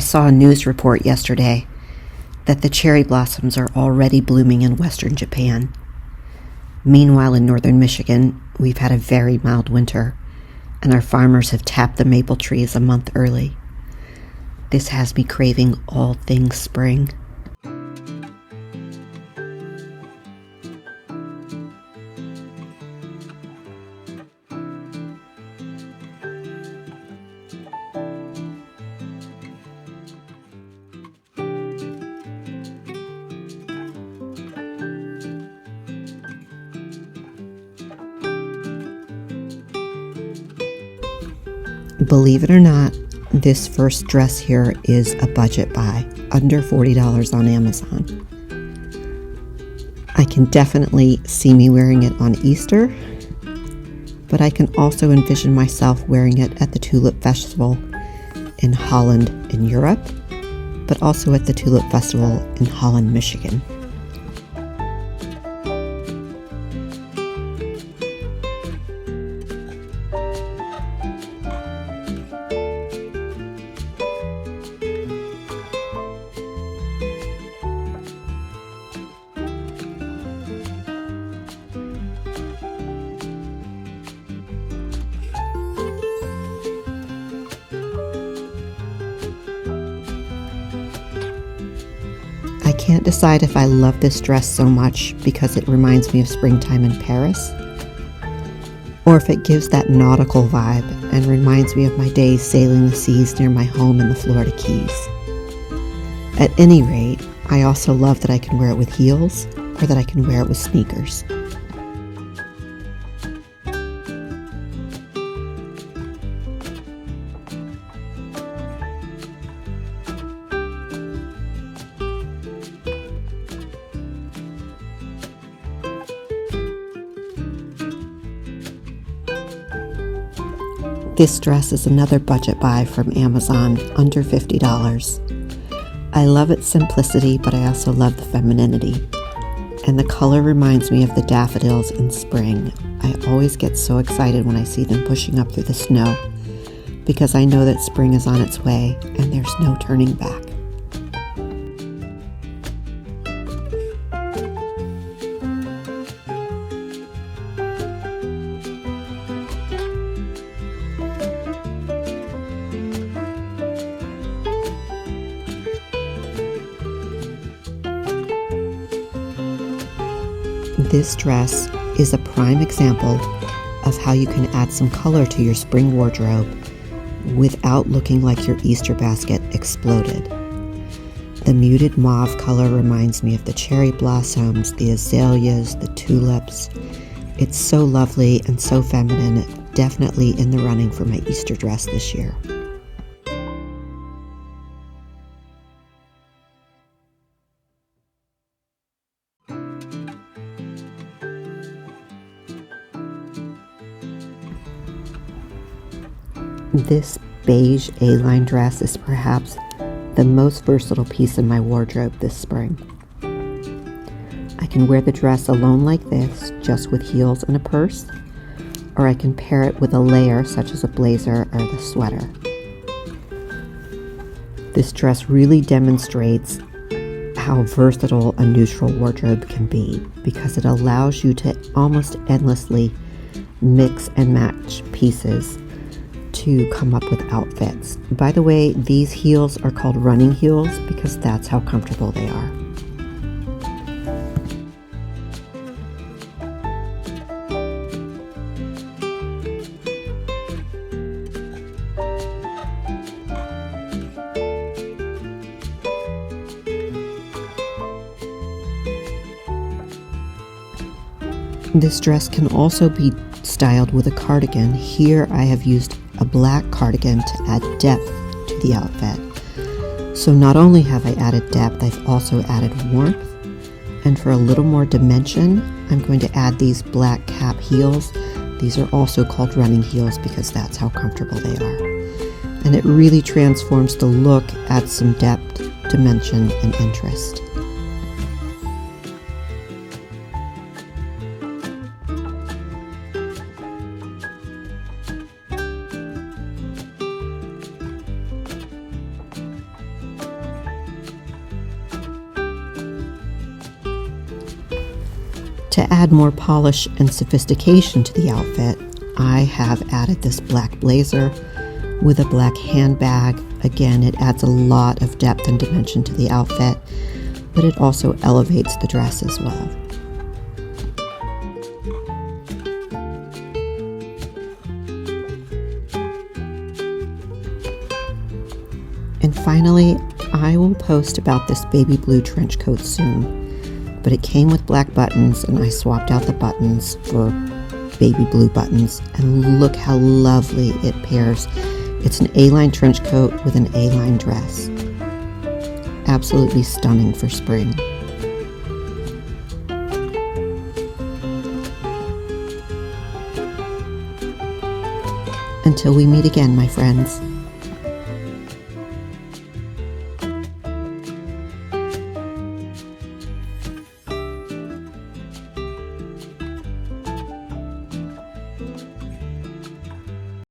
saw a news report yesterday that the cherry blossoms are already blooming in western Japan. Meanwhile, in northern Michigan, we've had a very mild winter, and our farmers have tapped the maple trees a month early. This has me craving all things spring. Believe it or not, this first dress here is a budget buy, under $40 on Amazon. I can definitely see me wearing it on Easter, but I can also envision myself wearing it at the Tulip Festival in Holland in Europe, but also at the Tulip Festival in Holland, Michigan. I can't decide if I love this dress so much because it reminds me of springtime in Paris, or if it gives that nautical vibe and reminds me of my days sailing the seas near my home in the Florida Keys. At any rate, I also love that I can wear it with heels or that I can wear it with sneakers. This dress is another budget buy from Amazon, under $50. I love its simplicity, but I also love the femininity. And the color reminds me of the daffodils in spring. I always get so excited when I see them pushing up through the snow, because I know that spring is on its way and there's no turning back. This dress is a prime example of how you can add some color to your spring wardrobe without looking like your Easter basket exploded. The muted mauve color reminds me of the cherry blossoms, the azaleas, the tulips. It's so lovely and so feminine, definitely in the running for my Easter dress this year. This beige A-line dress is perhaps the most versatile piece in my wardrobe this spring. I can wear the dress alone like this, just with heels and a purse, or I can pair it with a layer such as a blazer or the sweater. This dress really demonstrates how versatile a neutral wardrobe can be because it allows you to almost endlessly mix and match pieces to come up with outfits. By the way, these heels are called running heels because that's how comfortable they are. This dress can also be styled with a cardigan. Here I have used a black cardigan to add depth to the outfit. So not only have I added depth, I've also added warmth. And for a little more dimension, I'm going to add these black cap heels. These are also called running heels because that's how comfortable they are. And it really transforms the look, adds some depth, dimension, and interest. To add more polish and sophistication to the outfit, I have added this black blazer with a black handbag. Again, it adds a lot of depth and dimension to the outfit, but it also elevates the dress as well. And finally, I will post about this baby blue trench coat soon, but it came with black buttons and I swapped out the buttons for baby blue buttons, and look how lovely it pairs. It's an A-line trench coat with an A-line dress. Absolutely stunning for spring. Until we meet again, my friends.